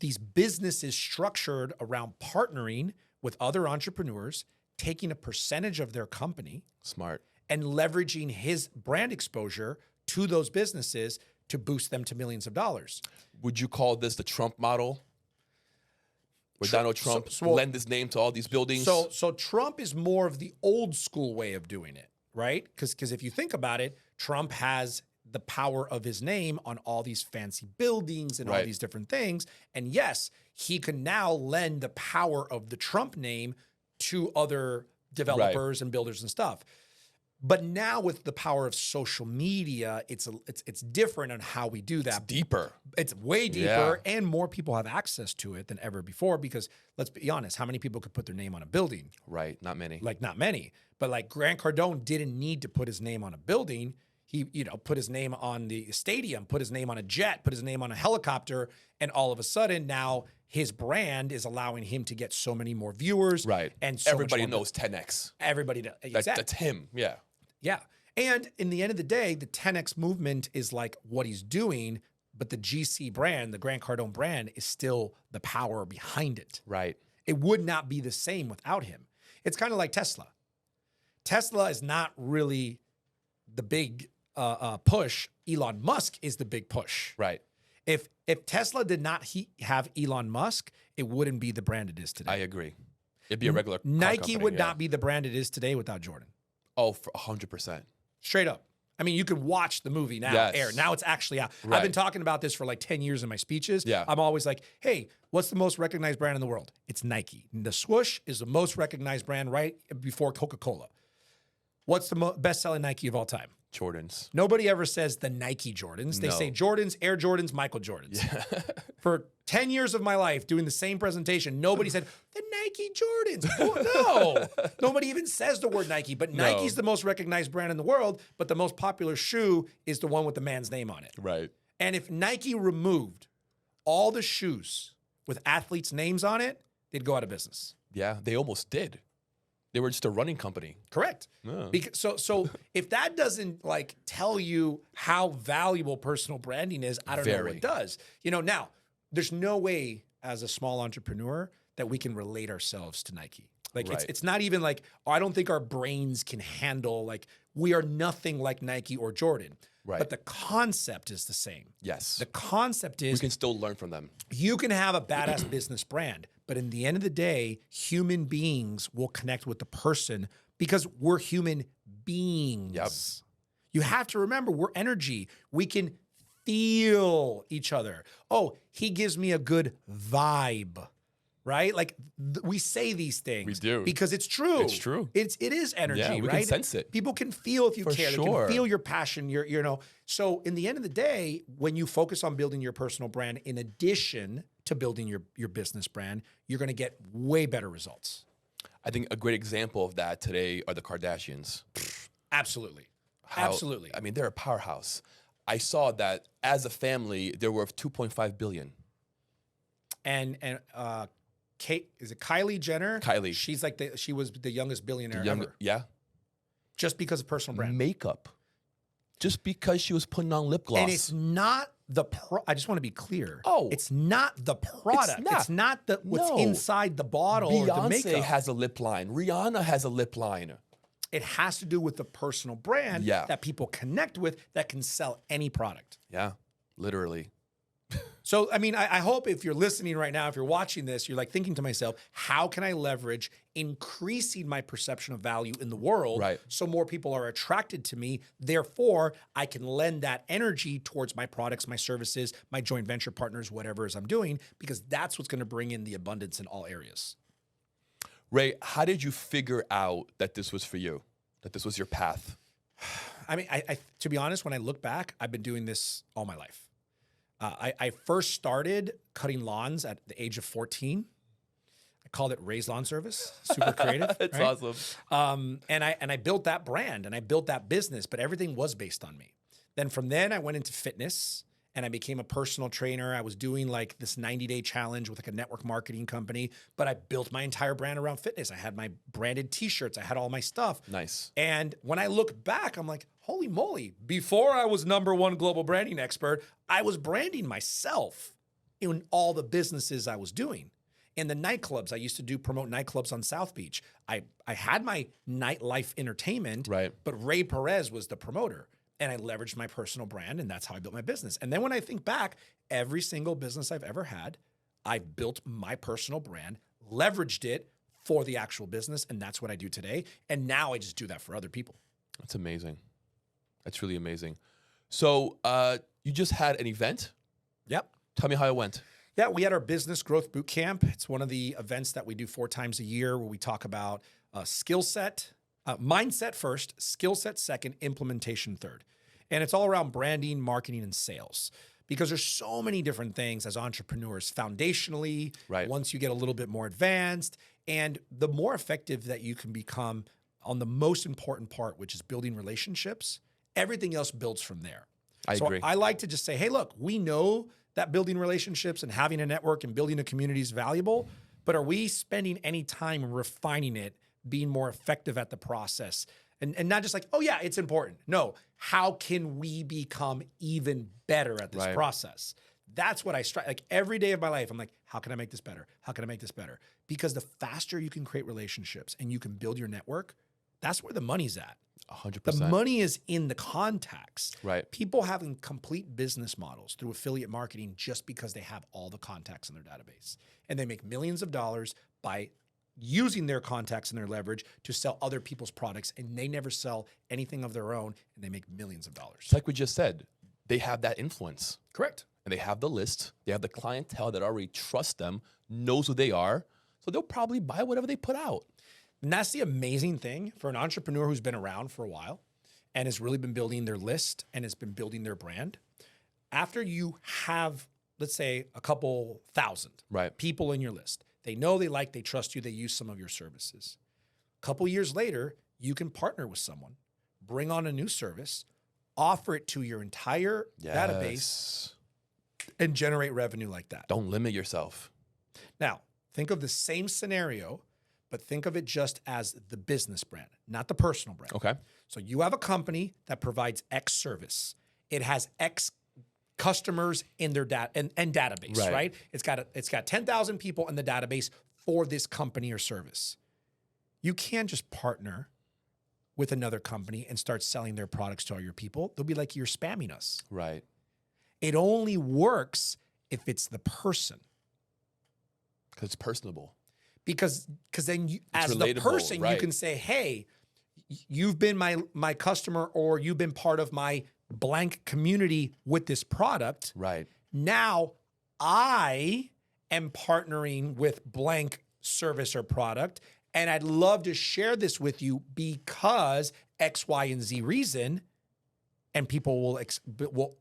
these businesses structured around partnering with other entrepreneurs, taking a percentage of their company. Smart. and leveraging his brand exposure to those businesses to boost them to millions of dollars. Would you call this the Trump model? Where Donald Trump lend his name to all these buildings? So Trump is more of the old school way of doing it, right? Because if you think about it, Trump has the power of his name on all these fancy buildings and all these different things. And yes, he can now lend the power of the Trump name to other developers and builders and stuff. But now with the power of social media, it's different on how we do that. It's deeper. It's way deeper, and more people have access to it than ever before. Because let's be honest, how many people could put their name on a building? Right, not many. Like not many. But like Grant Cardone didn't need to put his name on a building. He, put his name on the stadium, put his name on a jet, put his name on a helicopter, and all of a sudden now his brand is allowing him to get so many more viewers. Right. And so everybody knows 10X. Everybody does. Exactly. That's him. Yeah. Yeah. And in the end of the day, the 10X movement is like what he's doing, but the GC brand, the Grant Cardone brand, is still the power behind it. Right. It would not be the same without him. It's kind of like Tesla. Tesla is not really the big push. Elon Musk is the big push. Right. If Tesla did not have Elon Musk, it wouldn't be the brand it is today. I agree. It'd be a regular car Nike company, would not be the brand it is today without Jordan. Oh, for 100%. Straight up. I mean, you could watch the movie now air. Now it's actually out. Right. I've been talking about this for like 10 years in my speeches. Yeah. I'm always like, hey, what's the most recognized brand in the world? It's Nike. And the swoosh is the most recognized brand right before Coca-Cola. What's the best-selling Nike of all time? Jordans. Nobody ever says the Nike Jordans. They say Jordans, Air Jordans, Michael Jordans. Yeah. For 10 years of my life doing the same presentation, nobody said the Nike Jordans. Oh, no. Nobody even says the word Nike, but Nike's the most recognized brand in the world, but the most popular shoe is the one with the man's name on it. Right. And if Nike removed all the shoes with athletes' names on it, they'd go out of business. Yeah, they almost did. They were just a running company. Correct. Yeah. Because, so if that doesn't like tell you how valuable personal branding is, I don't know what does. Now there's no way as a small entrepreneur that we can relate ourselves to Nike. Like it's not even like, I don't think our brains can handle, like we are nothing like Nike or Jordan. Right. But the concept is the same. Yes. The concept is we can still learn from them. You can have a badass business brand, but in the end of the day, human beings will connect with the person because we're human beings. Yep. You have to remember, we're energy. We can feel each other. Oh, he gives me a good vibe. Right? Like we say these things. We do. Because it's true. It's true. It is energy, yeah, we right? can sense it. People can feel if you care. Sure. They can feel your passion, So in the end of the day, when you focus on building your personal brand, in addition to building your business brand, you're going to get way better results. I think a great example of that today are the Kardashians. Absolutely. Absolutely. I mean, they're a powerhouse. I saw that as a family, they're worth $2.5 billion. And Kate, is it Kylie Jenner? Kylie. She's like she was the youngest billionaire ever. Yeah. Just because of personal brand. Makeup. Just because she was putting on lip gloss. And it's not I just want to be clear. Oh. It's not the product. It's not what's inside the bottle or the makeup. Beyonce has a lip line. Rihanna has a lip line. It has to do with the personal brand that people connect with that can sell any product. Yeah, literally. So, I mean, I hope if you're listening right now, if you're watching this, you're like thinking to myself, how can I leverage increasing my perception of value in the world so more people are attracted to me? Therefore, I can lend that energy towards my products, my services, my joint venture partners, whatever it is I'm doing, because that's what's going to bring in the abundance in all areas. Ray, how did you figure out that this was for you, that this was your path? I mean, I to be honest, when I look back, I've been doing this all my life. I first started cutting lawns at the age of 14. I called it Ray's Lawn Service. Super creative. It's right? awesome. And I built that brand and I built that business, but everything was based on me. Then from then I went into fitness and I became a personal trainer. I was doing like this 90-day challenge with like a network marketing company, but I built my entire brand around fitness. I had my branded t-shirts. I had all my stuff. Nice. And when I look back, I'm like, holy moly, before I was #1 global branding expert, I was branding myself in all the businesses I was doing. In the nightclubs, I used to promote nightclubs on South Beach. I had my nightlife entertainment, Right. but Rey Perez was the promoter. And I leveraged my personal brand, and that's how I built my business. And then when I think back, every single business I've ever had, I built my personal brand, leveraged it for the actual business, and that's what I do today. And now I just do that for other people. That's amazing. That's really amazing. So you just had an event. Yep. Tell me how it went. Yeah, we had our business growth boot camp. It's one of the events that we do 4 times a year where we talk about skill set, mindset first, skill set second, implementation third. And it's all around branding, marketing, and sales. Because there's so many different things as entrepreneurs foundationally, Right. once you get a little bit more advanced, and the more effective that you can become on the most important part, which is building relationships, everything else builds from there. I agree. I like to just say, hey, look, we know that building relationships and having a network and building a community is valuable, but are we spending any time refining it, being more effective at the process? And not just like, oh yeah, it's important. No, how can we become even better at this Right. process? That's what I strive. Like every day of my life, I'm like, how can I make this better? How can I make this better? Because the faster you can create relationships and you can build your network, that's where the money's at. 100%. The money is in the contacts. Right. People having complete business models through affiliate marketing just because they have all the contacts in their database. And they make millions of dollars by using their contacts and their leverage to sell other people's products, and they never sell anything of their own, and they make millions of dollars. Like we just said, they have that influence. Correct. And they have the list. They have the clientele that already trusts them, knows who they are. So they'll probably buy whatever they put out. And that's the amazing thing for an entrepreneur who's been around for a while and has really been building their list and has been building their brand. After you have, let's say, a couple thousand Right. people in your list, they know, they like, they trust you, they use some of your services. A couple years later, you can partner with someone, bring on a new service, offer it to your entire database, Yes. and generate revenue like that. Don't limit yourself. Now, think of the same scenario, but think of it just as the business brand, not the personal brand. Okay. So you have a company that provides X service. It has X customers in their and database, Right. right? It's got 10,000 people in the database for this company or service. You can't just partner with another company and start selling their products to all your people. They'll be like, you're spamming us. Right. It only works if it's the person. Because it's personable. Because then you, as the relatable, person, you right. can say, hey, you've been my customer, or you've been part of my blank community with this product. Right. Now I am partnering with blank service or product, and I'd love to share this with you because X, Y, and Z reason. And people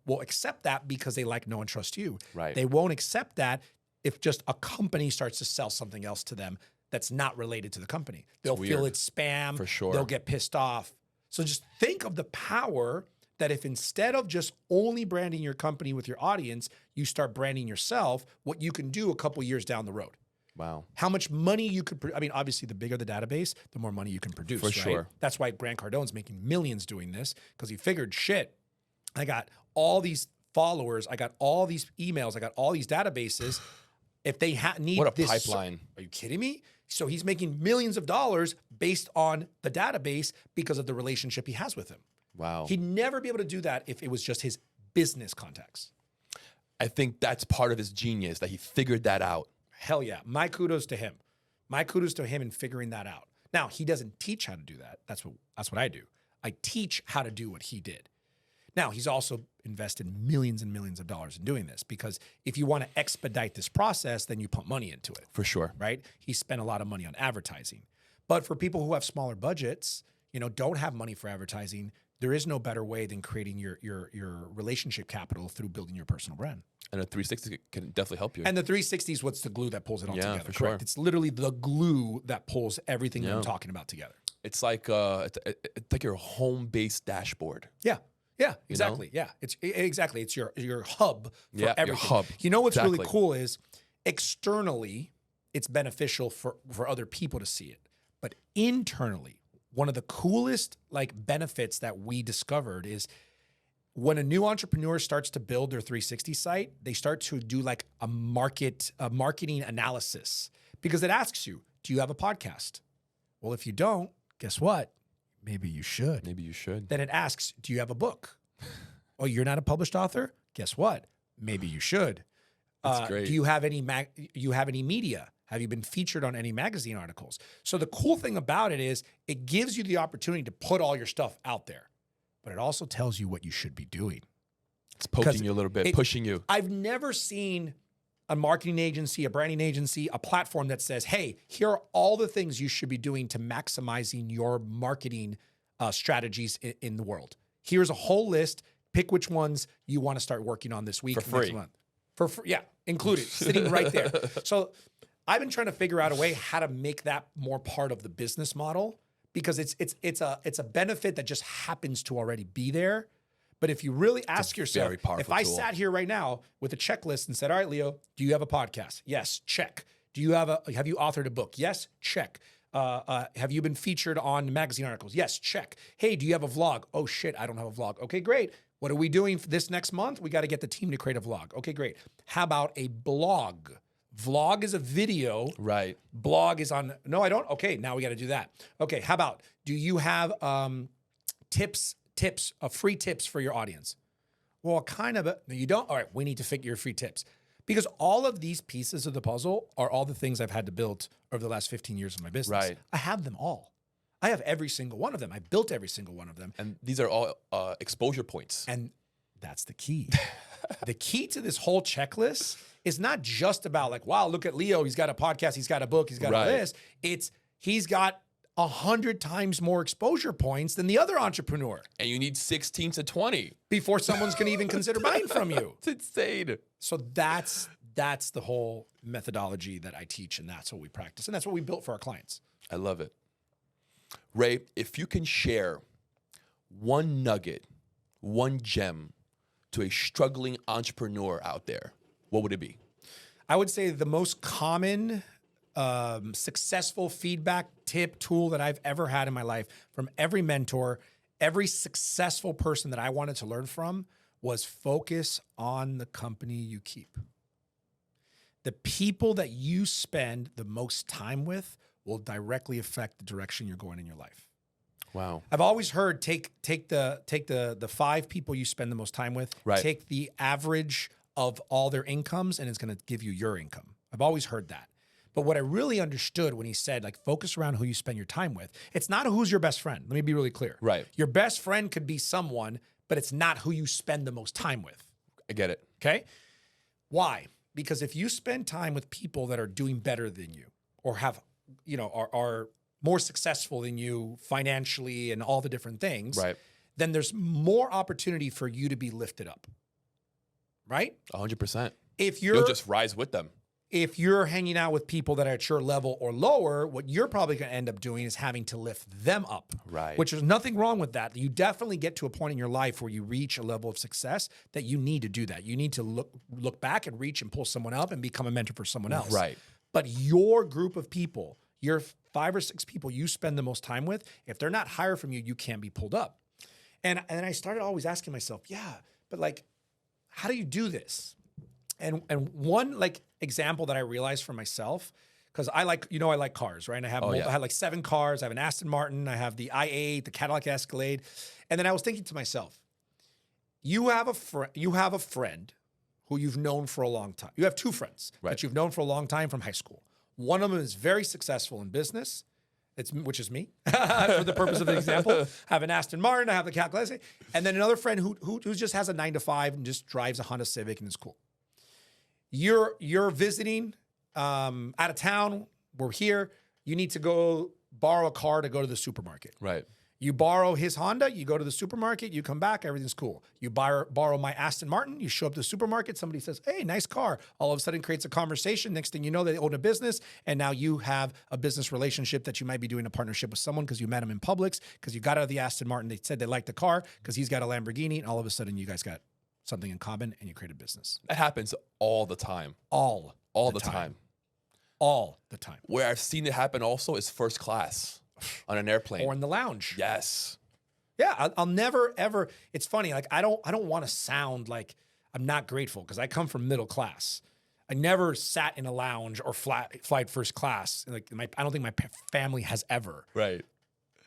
will accept that because they like, know, and trust you. Right. They won't accept that if just a company starts to sell something else to them that's not related to the company. They'll feel weird. it's spam. For sure. They'll get pissed off. So just think of the power that if instead of just only branding your company with your audience, you start branding yourself, what you can do a couple years down the road. Wow. How much money you could, I mean, obviously the bigger the database, the more money you can produce. For right? sure. That's why Grant Cardone's making millions doing this, because he figured, shit, I got all these followers, I got all these emails, I got all these databases. If they need What a this, pipeline. are you kidding me? So he's making millions of dollars based on the database because of the relationship he has with him. Wow. He'd never be able to do that if it was just his business contacts. I think that's part of his genius, that he figured that out. Hell yeah. My kudos to him. My kudos to him in figuring that out. Now, he doesn't teach how to do that. That's what I do. I teach how to do what he did. Now, he's also invested millions and millions of dollars in doing this, because if you want to expedite this process, then you pump money into it. For sure. Right? He spent a lot of money on advertising. But for people who have smaller budgets, don't have money for advertising, there is no better way than creating your relationship capital through building your personal brand. And a 360 can definitely help you. And the 360 is what's the glue that pulls it all Yeah, together. for Correct? sure. It's literally the glue that pulls everything that Yeah. I'm talking about together. It's like it's like your home-based dashboard. Yeah. Yeah, exactly. Yeah. It's exactly. It's your hub for Yeah, your everything. hub. You know what's really Exactly. cool is externally it's beneficial for other people to see it. But internally, one of the coolest benefits that we discovered is when a new entrepreneur starts to build their 360 site, they start to do like a marketing analysis, because it asks you, do you have a podcast? Well, if you don't, guess what? Maybe you should. Maybe you should. Then it asks, do you have a book? Oh, you're not a published author? Guess what? Maybe you should. That's great. Do you have any media? Have you been featured on any magazine articles? So the cool thing about it is it gives you the opportunity to put all your stuff out there, but it also tells you what you should be doing. It's poking you a little bit, pushing you. I've never seen a marketing agency, a branding agency, a platform that says, hey, here are all the things you should be doing to maximizing your marketing strategies in the world. Here's a whole list. Pick which ones you want to start working on this week. For free. Next month. For free. Yeah, included, sitting right there. So I've been trying to figure out a way how to make that more part of the business model, because it's a benefit that just happens to already be there. But if you really ask yourself, if I sat here right now with a checklist and said, all right, Leo, do you have a podcast? Yes, check. Have you authored a book? Yes, check. Have you been featured on magazine articles? Yes, check. Hey, do you have a vlog? Oh shit, I don't have a vlog. Okay, great. What are we doing for this next month? We got to get the team to create a vlog. Okay, great. How about a blog? Vlog is a video. Right. Blog is on, no, I don't. Okay, now we got to do that. Okay, how about, do you have free tips for your audience? Well, kind of, no, you don't. All right, we need to figure your free tips. Because all of these pieces of the puzzle are all the things I've had to build over the last 15 years of my business. Right. I have them all. I have every single one of them. I built every single one of them. And these are all exposure points. And that's the key. The key to this whole checklist is not just about like, wow, look at Leo. He's got a podcast. He's got a book. He's got all this. He's got 100 times more exposure points than the other entrepreneur. And you need 16 to 20 before someone's going to even consider buying from you. It's insane. So that's the whole methodology that I teach, and that's what we practice, and that's what we built for our clients. I love it. Ray, if you can share one nugget, one gem to a struggling entrepreneur out there, what would it be? I would say the most common successful feedback tip tool that I've ever had in my life from every mentor, every successful person that I wanted to learn from, was focus on the company you keep. The people that you spend the most time with will directly affect the direction you're going in your life. Wow. I've always heard take the 5 people you spend the most time with, take the average of all their incomes, and it's going to give you your income. I've always heard that. But what I really understood when he said, like, focus around who you spend your time with, it's not who's your best friend. Let me be really clear. Right. Your best friend could be someone, but it's not who you spend the most time with. I get it. Okay? Why? Because if you spend time with people that are doing better than you, or have, are more successful than you financially and all the different things, then there's more opportunity for you to be lifted up. Right? 100%. You'll just rise with them. If you're hanging out with people that are at your level or lower, what you're probably going to end up doing is having to lift them up. Right. Which is nothing wrong with that. You definitely get to a point in your life where you reach a level of success that you need to do that. You need to look back and reach and pull someone up and become a mentor for someone else. Right. But your group of people, your 5 or 6 people you spend the most time with, if they're not higher from you, you can't be pulled up. And I started always asking myself, yeah, but like, how do you do this? And one like example that I realized for myself, because I like cars, right? And I had like 7 cars. I have an Aston Martin. I have the i8, the Cadillac Escalade. And then I was thinking to myself, you have a friend who you've known for a long time. You have 2 friends that you've known for a long time from high school. One of them is very successful in business, which is me, for the purpose of the example. I have an Aston Martin. I have the Cadillac Escalade. And then another friend who just has a 9-to-5 and just drives a Honda Civic and is cool. You're visiting out of town. We're here. You need to go borrow a car to go to the supermarket. Right. You borrow his Honda. You go to the supermarket. You come back. Everything's cool. You borrow my Aston Martin. You show up to the supermarket. Somebody says, "Hey, nice car." All of a sudden, creates a conversation. Next thing you know, they own a business, and now you have a business relationship that you might be doing a partnership with someone because you met him in Publix, because you got out of the Aston Martin. They said they liked the car because he's got a Lamborghini, and all of a sudden, you guys got something in common, and you create a business. That happens all the time. All the time. All the time. Where I've seen it happen also is first class on an airplane. Or in the lounge. Yes. Yeah, I'll never ever. It's funny. Like I don't want to sound like I'm not grateful because I come from middle class. I never sat in a lounge or flight first class. Like I don't think my family has ever. Right.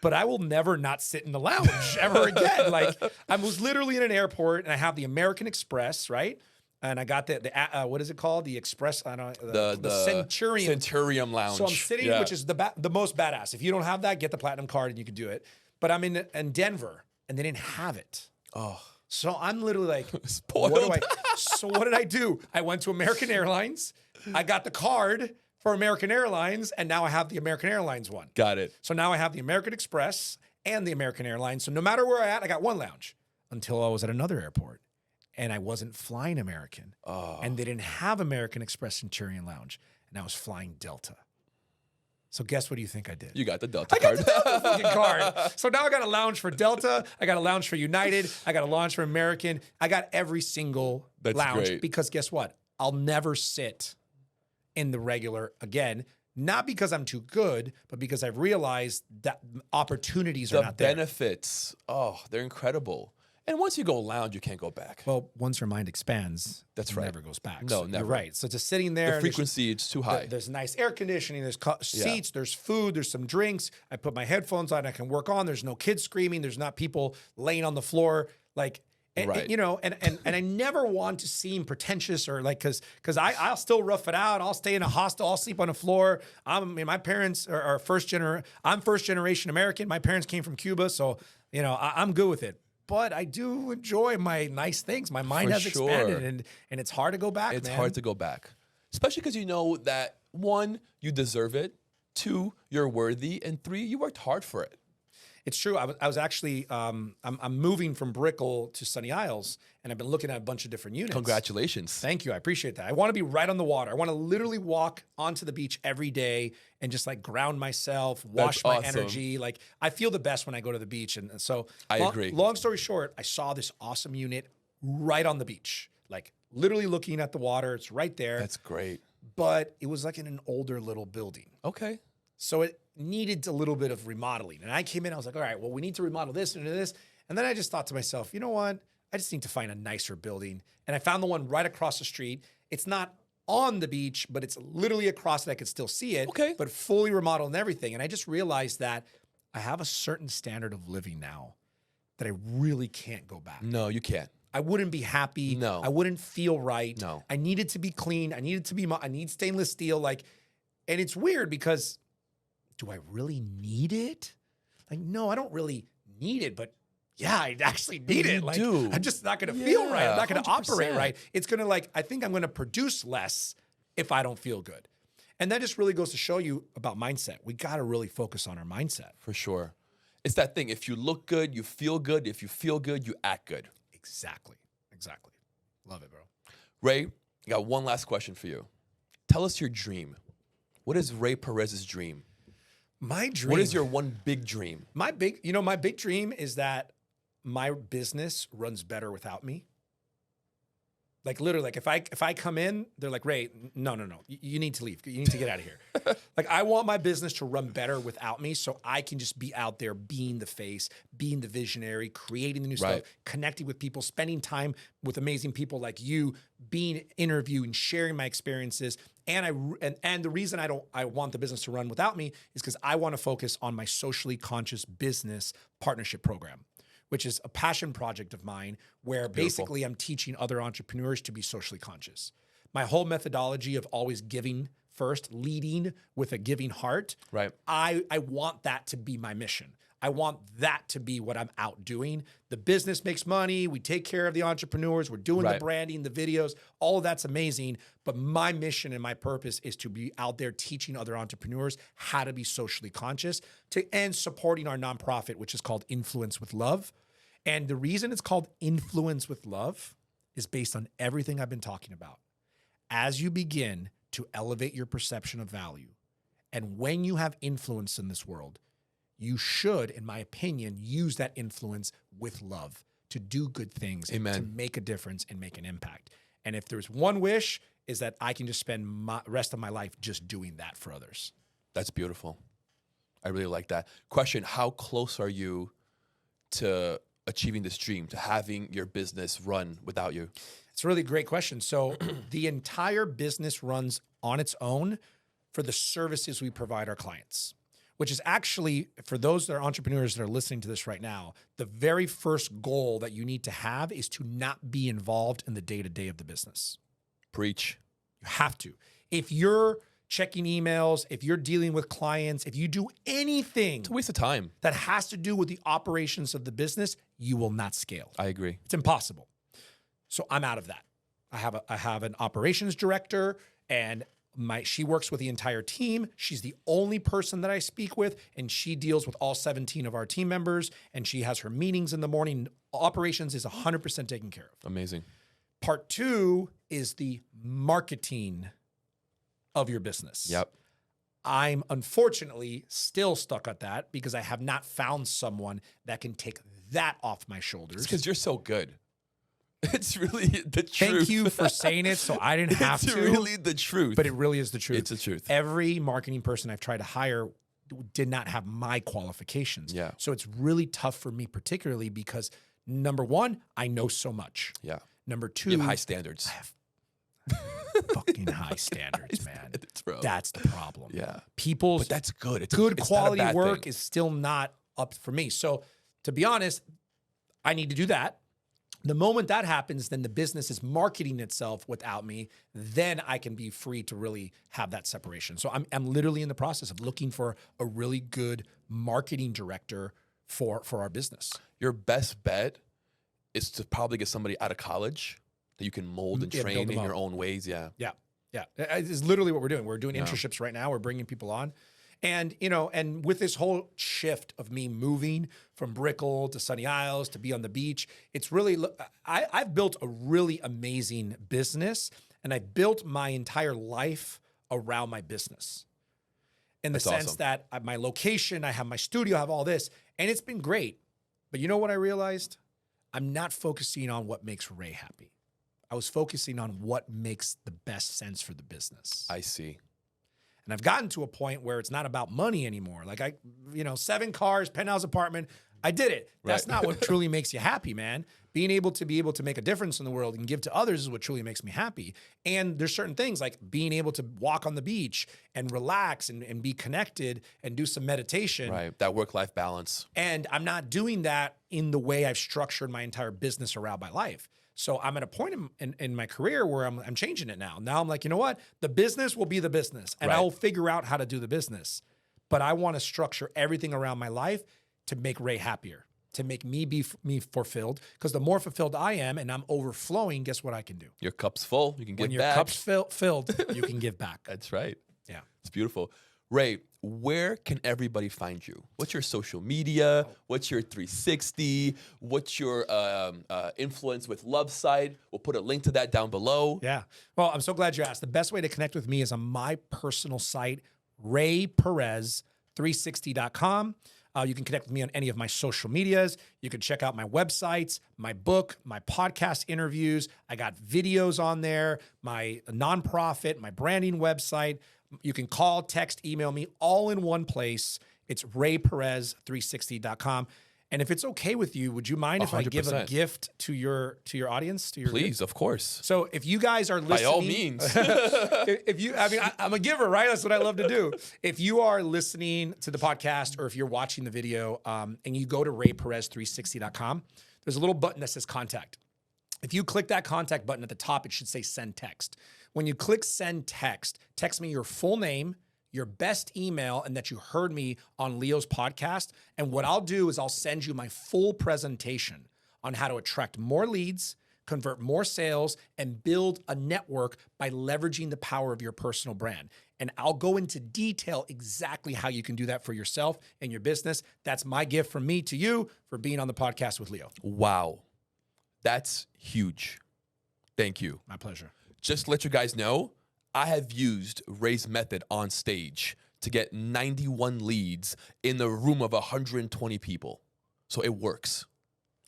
But I will never not sit in the lounge ever again. Like I was literally in an airport and I have the American Express, right? And I got the what is it called? The Express. I don't the Centurion. Centurion Lounge. So I'm sitting, which is the most badass. If you don't have that, get the platinum card and you can do it. But I'm in Denver and they didn't have it. Oh. So I'm literally like, spoiled. So what did I do? I went to American Airlines. I got the card for American Airlines, and now I have the American Airlines one. Got it. So now I have the American Express and the American Airlines. So no matter where I got one lounge until I was at another airport, and I wasn't flying American, and they didn't have American Express Centurion Lounge, and I was flying Delta. So guess what do you think I did? You got the Delta I card. got the Delta fucking card. So now I got a lounge for Delta. I got a lounge for United. I got a lounge for American. I got every single lounge great. because guess what? I'll never sit in the regular again. Not because I'm too good, but because I've realized that opportunities are not there. The benefits, they're incredible. And once you go lounge, you can't go back. Well, once your mind expands, That's it right. never goes back. No, So never. You're right. So just sitting there. The frequency is too high. There's nice air conditioning. There's seats. There's food. There's some drinks. I put my headphones on. I can work on. There's no kids screaming. There's not people laying on the floor. Like, Right. you know, and I never want to seem pretentious or like, because I'll still rough it out. I'll stay in a hostel. I'll sleep on the floor. My parents are I'm first generation American. My parents came from Cuba. So, you know, I'm good with it. But I do enjoy my nice things. My mind has expanded, and it's hard to go back. It's man. hard to go back, especially because you know that 1, you deserve it. 2, you're worthy, and 3, you worked hard for it. It's true. I was actually I'm moving from Brickell to Sunny Isles, and I've been looking at a bunch of different units. Congratulations. Thank you. I appreciate that. I want to be right on the water. I want to literally walk onto the beach every day and just like ground myself, wash my energy. Like I feel the best when I go to the beach. And so I agree. Long story short, I saw this awesome unit right on the beach, like literally looking at the water. It's right there. That's great. But it was like in an older little building. Okay. So it needed a little bit of remodeling. And I came in, I was like, all right, well, we need to remodel this and this. And then I just thought to myself, you know what? I just need to find a nicer building. And I found the one right across the street. It's not on the beach, but it's literally across it. I could still see it, Okay. but fully remodeled and everything. And I just realized that I have a certain standard of living now that I really can't go back. No, you can't. I wouldn't be happy. No. I wouldn't feel right. No. I needed to be clean. I need stainless steel. Like, and it's weird because do I really need it? Like, no, I don't really need it, but yeah, I actually need it. Like, do. I'm just not going to feel right. I'm not going to 100%. operate right. It's going to I think I'm going to produce less if I don't feel good. And that just really goes to show you about mindset. We got to really focus on our mindset. For sure. It's that thing. If you look good, you feel good. If you feel good, you act good. Exactly. Love it, bro. Ray, I got one last question for you. Tell us your dream. What is Rey Perez's dream? My dream. What is your one big dream? My big dream is that my business runs better without me. Like literally, like if I come in, they're like, Ray, no, you need to leave. You need to get out of here. Like I want my business to run better without me, so I can just be out there being the face, being the visionary, creating the new stuff, connecting with people, spending time with amazing people like you, being interviewing, sharing my experiences. And the reason I want the business to run without me is because I want to focus on my socially conscious business partnership program, which is a passion project of mine where basically I'm teaching other entrepreneurs to be socially conscious. My whole methodology of always giving first, leading with a giving heart. Right. I want that to be my mission. I want that to be what I'm out doing. The business makes money. We take care of the entrepreneurs. We're doing the branding, the videos. All of that's amazing. But my mission and my purpose is to be out there teaching other entrepreneurs how to be socially conscious and supporting our nonprofit, which is called Influence with Love. And the reason it's called Influence with Love is based on everything I've been talking about. As you begin to elevate your perception of value, and when you have influence in this world, you should, in my opinion, use that influence with love to do good things, Amen. To make a difference and make an impact. And if there's one wish, is that I can just spend my rest of my life just doing that for others. That's beautiful. I really like that. Question, how close are you to achieving this dream, to having your business run without you? It's a really great question. So the entire business runs on its own for the services we provide our clients, which is actually, for those that are entrepreneurs that are listening to this right now, the very first goal that you need to have is to not be involved in the day-to-day of the business. Preach. You have to. If you're checking emails, if you're dealing with clients, if you do anything It's a waste of time. that has to do with the operations of the business, you will not scale. I agree. It's impossible. So I'm out of that. I have an operations director, and she works with the entire team. She's the only person that I speak with, and she deals with all 17 of our team members, and she has her meetings in the morning. Operations is 100% taken care of. Amazing. Part 2 is the marketing of your business. Yep. I'm unfortunately still stuck at that because I have not found someone that can take that off my shoulders. It's because you're so good. It's really the truth. Thank you for saying it, so I didn't have It's to. really the truth. But it really is the truth. It's the truth. Every marketing person I've tried to hire did not have my qualifications. Yeah. So it's really tough for me, particularly because number one, I know so much. Yeah. Number two, You have high standards. I have fucking high standards, man. Standards, bro. That's the problem. Yeah. People's But that's good. It's good it's not a quality bad work thing. is still not up for me. So to be honest, I need to do that. The moment that happens, then the business is marketing itself without me. Then I can be free to really have that separation. So I'm literally in the process of looking for a really good marketing director for our business. Your best bet is to probably get somebody out of college that you can mold and Yeah, train build in them your up. own ways. Yeah. Yeah. Yeah. It's literally what we're doing. We're doing internships right now. We're bringing people on. And, and with this whole shift of me moving from Brickell to Sunny Isles to be on the beach, it's really, I've built a really amazing business, and I built my entire life around my business. In the That's sense awesome. that my location, I have my studio, I have all this, and it's been great. But you know what I realized? I'm not focusing on what makes Ray happy. I was focusing on what makes the best sense for the business. I see. And I've gotten to a point where it's not about money anymore. Like 7 cars, penthouse apartment, I did it. That's Right. not what truly makes you happy, man. Being able to make a difference in the world and give to others is what truly makes me happy. And there's certain things like being able to walk on the beach and relax and be connected and do some meditation. Right. That work-life balance. And I'm not doing that in the way I've structured my entire business around my life. So I'm at a point in my career where I'm changing it now. Now I'm like, you know what? The business will be the business, and Right. I will figure out how to do the business. But I want to structure everything around my life to make Ray happier, to make me be me fulfilled. Because the more fulfilled I am and I'm overflowing, guess what I can do? Your cup's full. You can give When your back. cup's filled, you can give back. That's right. Yeah. It's beautiful. Ray, where can everybody find you? What's your social media? What's your 360? What's your influence with Love site? We'll put a link to that down below. Yeah. Well, I'm so glad you asked. The best way to connect with me is on my personal site, rayperez360.com. You can connect with me on any of my social medias. You can check out my websites, my book, my podcast interviews. I got videos on there, my nonprofit, my branding website. You can call, text, email me all in one place. It's rayperez360.com. And if it's okay with you, would you mind if I give a 100%. gift to your audience? To your Please, of course. So if you guys are listening, By all means. I'm a giver, right? That's what I love to do. If you are listening to the podcast or if you're watching the video and you go to rayperez360.com, there's a little button that says contact. If you click that contact button at the top, it should say send text. When you click send text, text me your full name, your best email, and that you heard me on Leo's podcast. And what I'll do is I'll send you my full presentation on how to attract more leads, convert more sales, and build a network by leveraging the power of your personal brand. And I'll go into detail exactly how you can do that for yourself and your business. That's my gift from me to you for being on the podcast with Leo. Wow. That's huge. Thank you. My pleasure. Just to let you guys know, I have used Ray's method on stage to get 91 leads in the room of 120 people. So it works.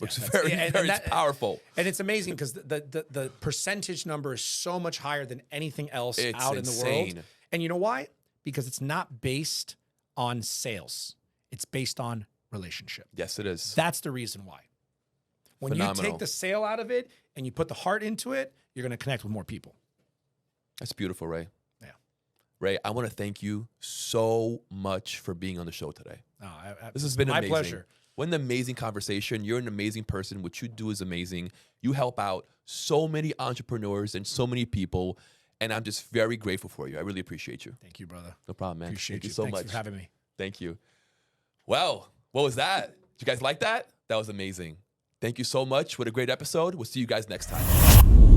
Works very, it's powerful. And it's amazing because the percentage number is so much higher than anything else It's out in the world. insane. And you know why? Because it's not based on sales. It's based on relationship. Yes, it is. That's the reason why. When you Phenomenal. take the sale out of it and you put the heart into it, you're going to connect with more people. That's beautiful, Ray. Yeah. Ray, I want to thank you so much for being on the show today. This has been my amazing. pleasure. What an amazing conversation. You're an amazing person. What you do is amazing. You help out so many entrepreneurs and so many people, and I'm just very grateful for you. I really appreciate you. Thank you, brother. No problem, man. Appreciate Thank you you. so Thanks much. for having me. Thank you. Well, what was that? Did you guys like that? That was amazing. Thank you so much. What a great episode. We'll see you guys next time.